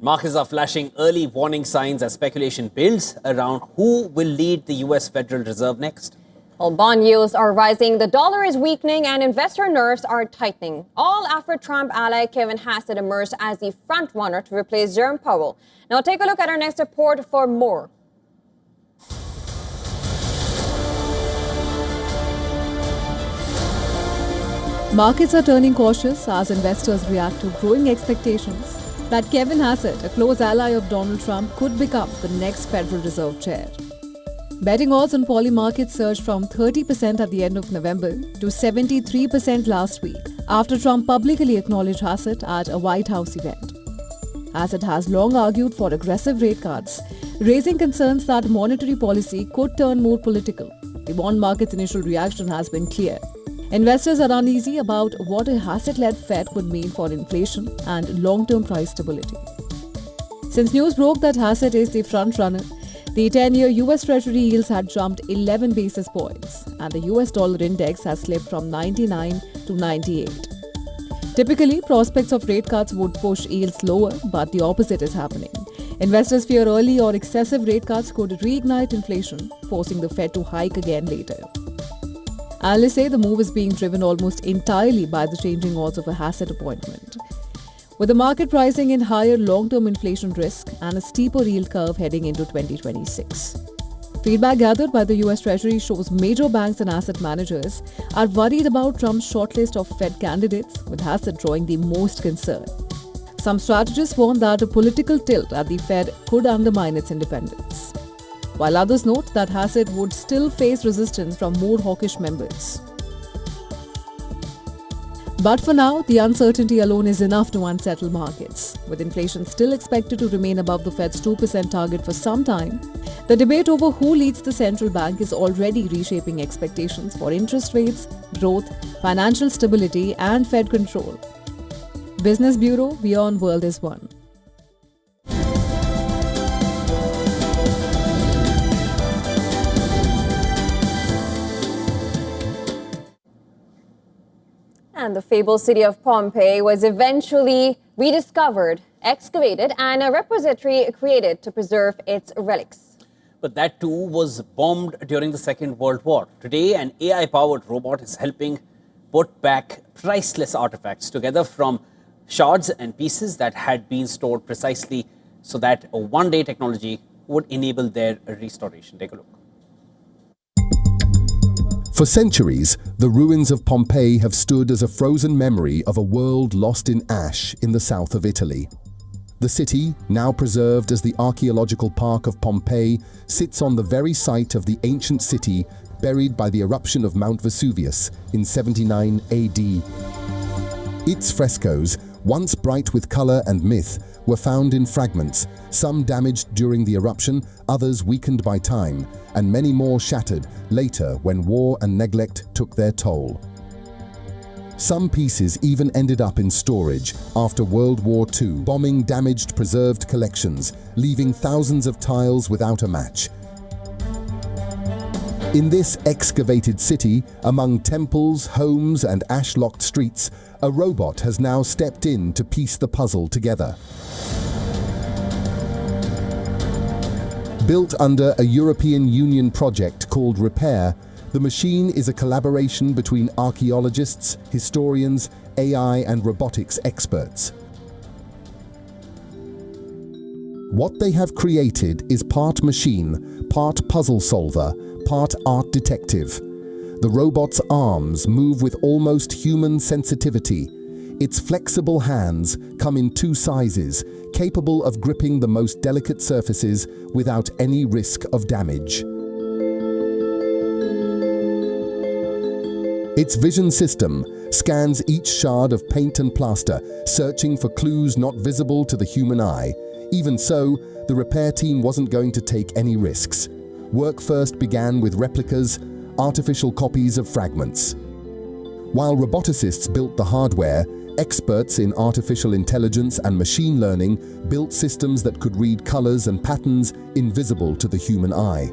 Markets are flashing early warning signs as speculation builds around who will lead the US Federal Reserve next. Well, bond yields are rising, the dollar is weakening, and investor nerves are tightening. All after Trump ally Kevin Hassett emerged as the frontrunner to replace Jerome Powell. Now take a look at our next report for more. Markets are turning cautious as investors react to growing expectations that Kevin Hassett, a close ally of Donald Trump, could become the next Federal Reserve chair. Betting odds on poly markets surged from 30% at the end of November to 73% last week after Trump publicly acknowledged Hassett at a White House event. Hassett has long argued for aggressive rate cuts, raising concerns that monetary policy could turn more political. The bond market's initial reaction has been clear. Investors are uneasy about what a Hassett-led Fed could mean for inflation and long-term price stability. Since news broke that Hassett is the front-runner, the 10-year US Treasury yields had jumped 11 basis points, and the US dollar index has slipped from 99 to 98. Typically, prospects of rate cuts would push yields lower, but the opposite is happening. Investors fear early or excessive rate cuts could reignite inflation, forcing the Fed to hike again later. Analysts say the move is being driven almost entirely by the changing odds of a Hassett appointment, with the market pricing in higher long-term inflation risk and a steeper yield curve heading into 2026. Feedback gathered by the US Treasury shows major banks and asset managers are worried about Trump's shortlist of Fed candidates, with Hassett drawing the most concern. Some strategists warn that a political tilt at the Fed could undermine its independence, while others note that Hassett would still face resistance from more hawkish members. But for now, the uncertainty alone is enough to unsettle markets. With inflation still expected to remain above the Fed's 2% target for some time, the debate over who leads the central bank is already reshaping expectations for interest rates, growth, financial stability, and Fed control. Business Bureau, WION World is one. And the fabled city of Pompeii was eventually rediscovered, excavated, and a repository created to preserve its relics. But that too was bombed during the Second World War. Today, an AI-powered robot is helping put back priceless artifacts together from shards and pieces that had been stored precisely so that a one-day technology would enable their restoration. Take a look. For centuries, the ruins of Pompeii have stood as a frozen memory of a world lost in ash in the south of Italy. The city, now preserved as the archaeological park of Pompeii, sits on the very site of the ancient city buried by the eruption of Mount Vesuvius in 79 AD. Its frescoes, once bright with color and myth, were found in fragments, some damaged during the eruption, others weakened by time, and many more shattered later when war and neglect took their toll. Some pieces even ended up in storage after World War II, bombing damaged preserved collections, leaving thousands of tiles without a match. In this excavated city, among temples, homes, and ash-locked streets, a robot has now stepped in to piece the puzzle together. Built under a European Union project called Repair, the machine is a collaboration between archaeologists, historians, AI and robotics experts. What they have created is part machine, part puzzle solver, part art detective. The robot's arms move with almost human sensitivity. Its flexible hands come in two sizes, capable of gripping the most delicate surfaces without any risk of damage. Its vision system scans each shard of paint and plaster, searching for clues not visible to the human eye. Even so, the repair team wasn't going to take any risks. Work first began with replicas, artificial copies of fragments. While roboticists built the hardware, experts in artificial intelligence and machine learning built systems that could read colors and patterns invisible to the human eye.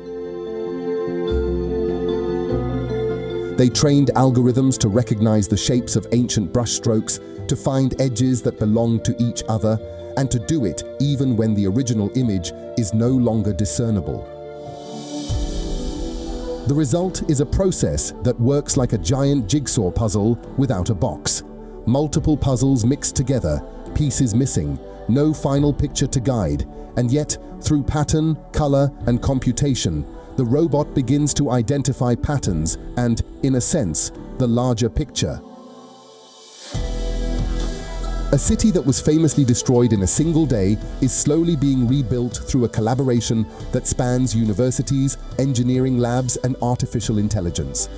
They trained algorithms to recognize the shapes of ancient brushstrokes, to find edges that belonged to each other, and to do it even when the original image is no longer discernible. The result is a process that works like a giant jigsaw puzzle without a box. Multiple puzzles mixed together, pieces missing, no final picture to guide, and yet, through pattern, color, and computation, the robot begins to identify patterns and, in a sense, the larger picture. A city that was famously destroyed in a single day is slowly being rebuilt through a collaboration that spans universities, engineering labs, and artificial intelligence.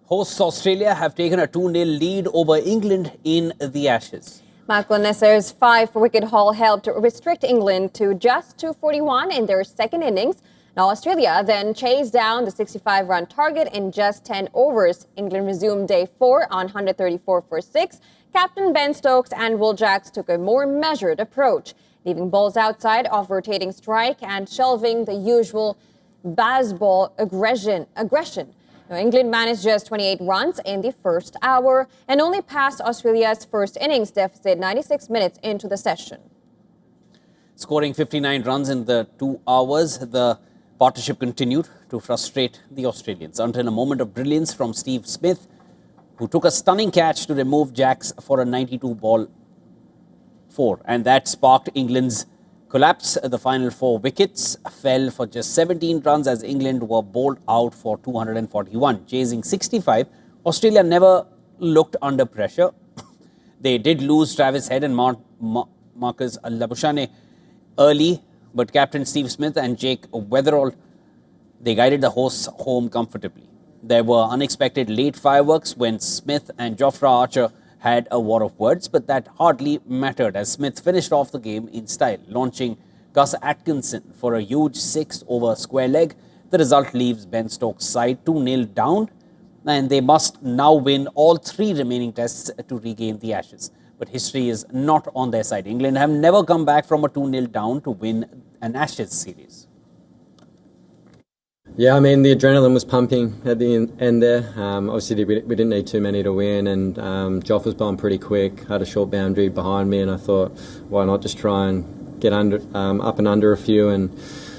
Hosts Australia have taken a 2-0 lead over England in the Ashes. Michael Nesser's 5-wicket haul helped restrict England to just 241 in their second innings. Now Australia then chased down the 65-run target in just 10 overs. England resumed day 4 on 134 for 6. Captain Ben Stokes and Will Jacks took a more measured approach, leaving balls outside of rotating strike and shelving the usual baseball aggression. Now, England managed just 28 runs in the first hour and only passed Australia's first innings deficit 96 minutes into the session. Scoring 59 runs in the 2 hours, the partnership continued to frustrate the Australians until a moment of brilliance from Steve Smith, who took a stunning catch to remove Jacks for a 92-ball 4. And that sparked England's collapse. The final 4 wickets fell for just 17 runs as England were bowled out for 241. Chasing 65, Australia never looked under pressure. They did lose Travis Head and Marcus Labuschagne early, but Captain Steve Smith and Jake Weatherall, they guided the hosts home comfortably. There were unexpected late fireworks when Smith and Jofra Archer had a war of words, but that hardly mattered as Smith finished off the game in style, launching Gus Atkinson for a huge 6 over square leg. The result leaves Ben Stokes' side 2-0 down, and they must now win all 3 remaining tests to regain the Ashes. But history is not on their side. England have never come back from a 2-0 down to win an Ashes series. Yeah, I mean, the adrenaline was pumping at the end there. Obviously, we didn't need too many to win, and Joff was bowling pretty quick, had a short boundary behind me, and I thought, why not just try and get up and under a few and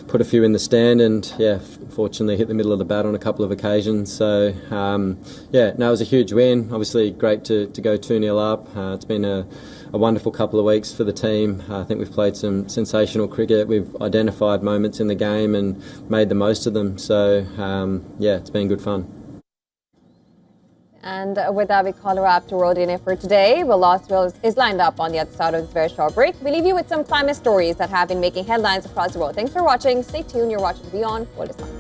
put a few in the stand, and yeah, fortunately hit the middle of the bat on a couple of occasions. So, it was a huge win. Obviously, great to go 2-0 up. It's been a wonderful couple of weeks for the team. I think we've played some sensational cricket. We've identified moments in the game and made the most of them. So, it's been good fun. And with that, we call her up to World Dinner for today. Will Oswald is lined up on the other side of this very short break. We leave you with some climate stories that have been making headlines across the world. Thanks for watching. Stay tuned. You're watching WION The World.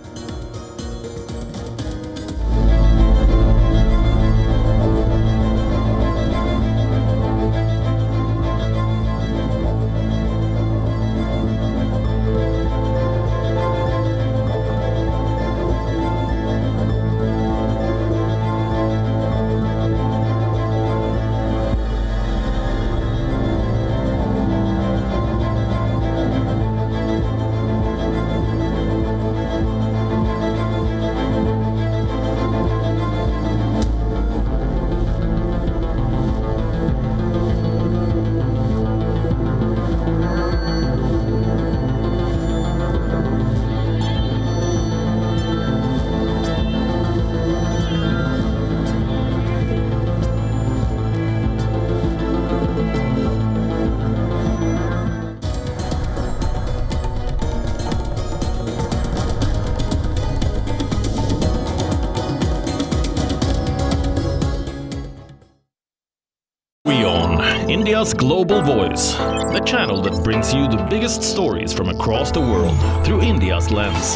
India's global voice, the channel that brings you the biggest stories from across the world through India's lens.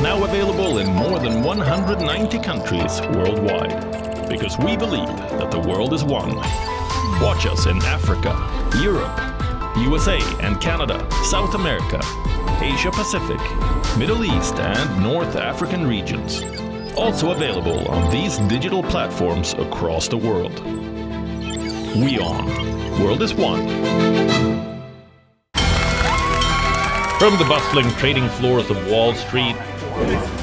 Now available in more than 190 countries worldwide. Because we believe that the world is one. Watch us in Africa, Europe, USA and Canada, South America, Asia Pacific, Middle East and North African regions. Also available on these digital platforms across the world. WION. World is One. From the bustling trading floors of Wall Street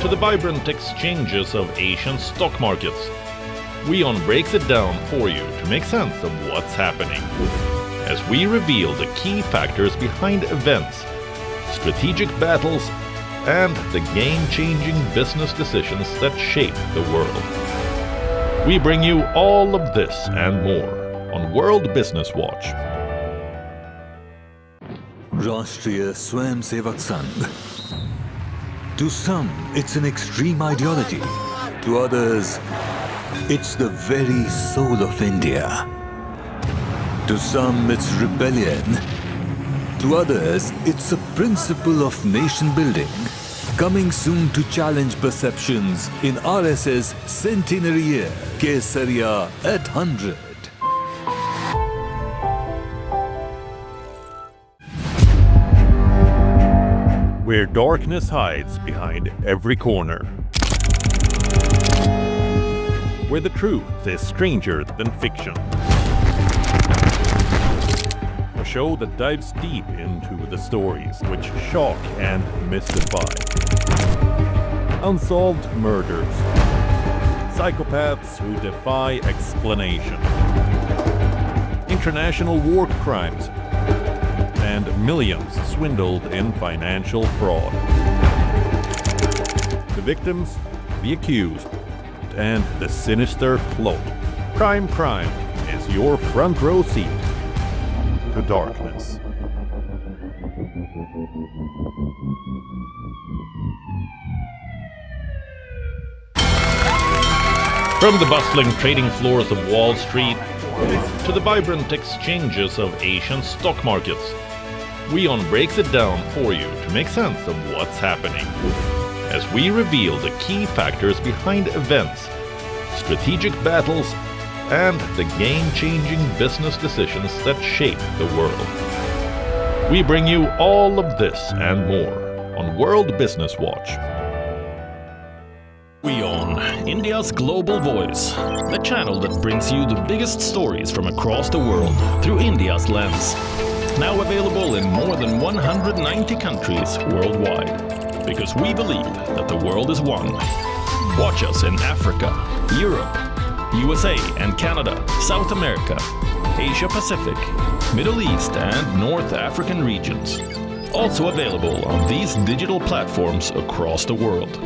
to the vibrant exchanges of Asian stock markets, WION breaks it down for you to make sense of what's happening, as we reveal the key factors behind events, strategic battles, and the game-changing business decisions that shape the world. We bring you all of this and more on World Business Watch. Rashtriya Swayamsevak Sangh. To some, it's an extreme ideology. To others, it's the very soul of India. To some, it's rebellion. To others, it's a principle of nation building, coming soon to challenge perceptions in RS's centenary year, Kesariya at 100. Where darkness hides behind every corner. Where the truth is stranger than fiction. A show that dives deep into the stories which shock and mystify. Unsolved murders. Psychopaths who defy explanation. International war crimes. And millions swindled in financial fraud. The victims, the accused, and the sinister plot. Crime is your front row seat to darkness. From the bustling trading floors of Wall Street to the vibrant exchanges of Asian stock markets, WION breaks it down for you to make sense of what's happening, as we reveal the key factors behind events, strategic battles, and the game-changing business decisions that shape the world. We bring you all of this and more on World Business Watch. WION, India's global voice, the channel that brings you the biggest stories from across the world through India's lens. Now available in more than 190 countries worldwide, because we believe that the world is one. Watch us in Africa, Europe, USA and Canada, South America, Asia-Pacific, Middle East and North African regions. Also available on these digital platforms across the world.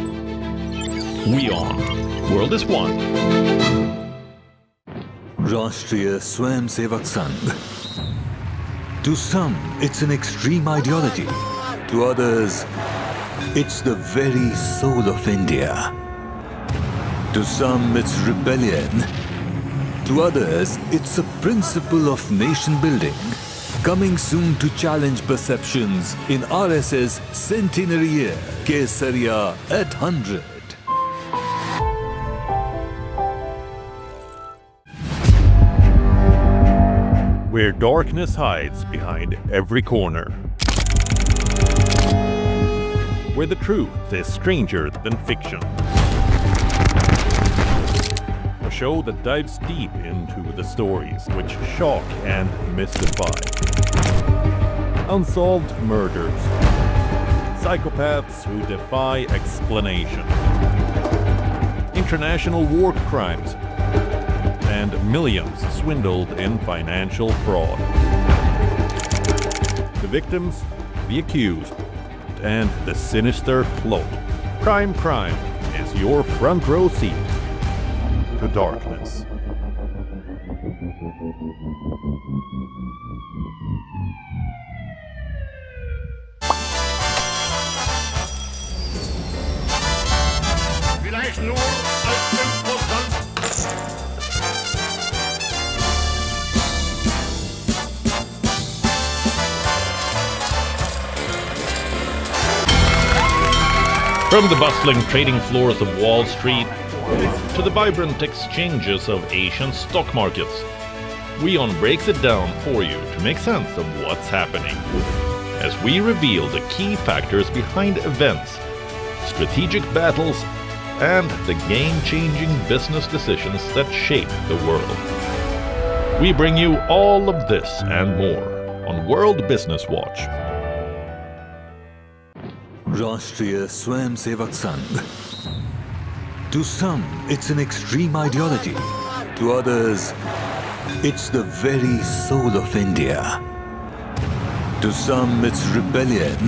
WION, World is One. Rashtriya Swayamsevak Sangh. To some, it's an extreme ideology. To others, it's the very soul of India. To some, it's rebellion. To others, it's a principle of nation building, coming soon to challenge perceptions in RS's centenary year, Kesariya at 100. Where darkness hides behind every corner. Where the truth is stranger than fiction. A show that dives deep into the stories which shock and mystify. Unsolved murders. Psychopaths who defy explanation. International war crimes. And millions swindled in financial fraud. The victims, the accused, and the sinister plot. Crime is your front row seat to darkness. Vielleicht nur als Imposant. From the bustling trading floors of Wall Street to the vibrant exchanges of Asian stock markets, WION breaks it down for you to make sense of what's happening, as we reveal the key factors behind events, strategic battles, and the game-changing business decisions that shape the world. We bring you all of this and more on World Business Watch. Rashtriya Swayamsevak Sangh. To some, it's an extreme ideology. To others, it's the very soul of India. To some, it's rebellion.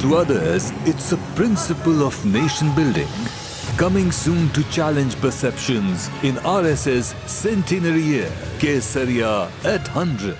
To others, it's a principle of nation building. Coming soon to challenge perceptions in RSS Centenary Year, Kesariya at 100.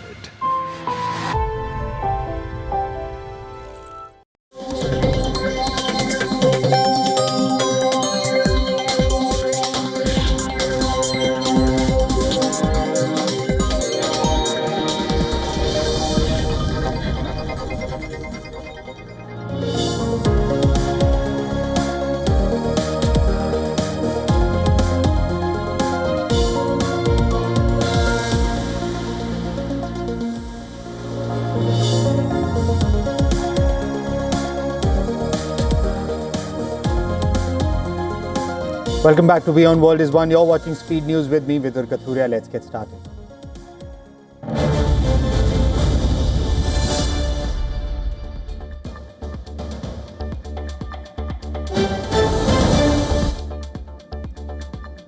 Welcome back to WION World is One. You're watching Speed News with me, Vidur Kathuria. Let's get started.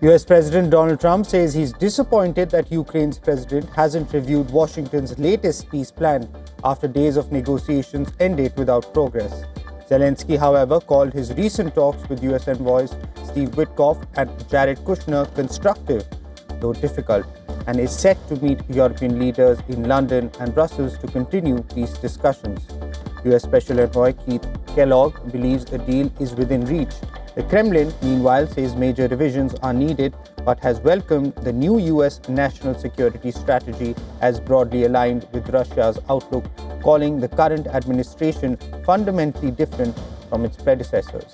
US President Donald Trump says he's disappointed that Ukraine's president hasn't reviewed Washington's latest peace plan after days of negotiations ended without progress. Zelensky, however, called his recent talks with US envoys Steve Witkoff and Jared Kushner constructive, though difficult, and is set to meet European leaders in London and Brussels to continue peace discussions. US Special Envoy Keith Kellogg believes a deal is within reach. The Kremlin, meanwhile, says major revisions are needed, but has welcomed the new US national security strategy as broadly aligned with Russia's outlook, calling the current administration fundamentally different from its predecessors.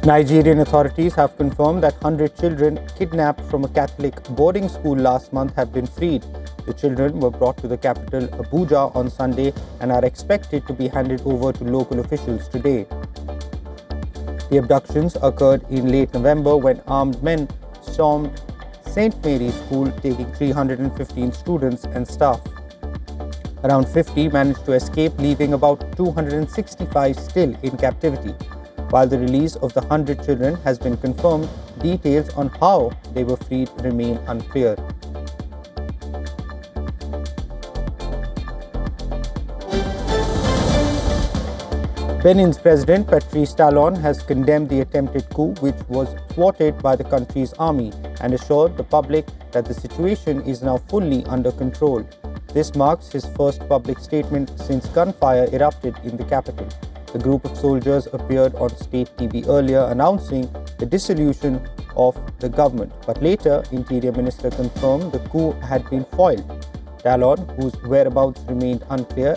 Nigerian authorities have confirmed that 100 children kidnapped from a Catholic boarding school last month have been freed. The children were brought to the capital, Abuja, on Sunday and are expected to be handed over to local officials today. The abductions occurred in late November when armed men stormed St. Mary's School, taking 315 students and staff. Around 50 managed to escape, leaving about 265 still in captivity. While the release of the 100 children has been confirmed, details on how they were freed remain unclear. Benin's President Patrice Talon has condemned the attempted coup, which was thwarted by the country's army, and assured the public that the situation is now fully under control. This marks his first public statement since gunfire erupted in the capital. The group of soldiers appeared on state TV earlier announcing the dissolution of the government, but later Interior Minister confirmed the coup had been foiled. Talon, whose whereabouts remained unclear,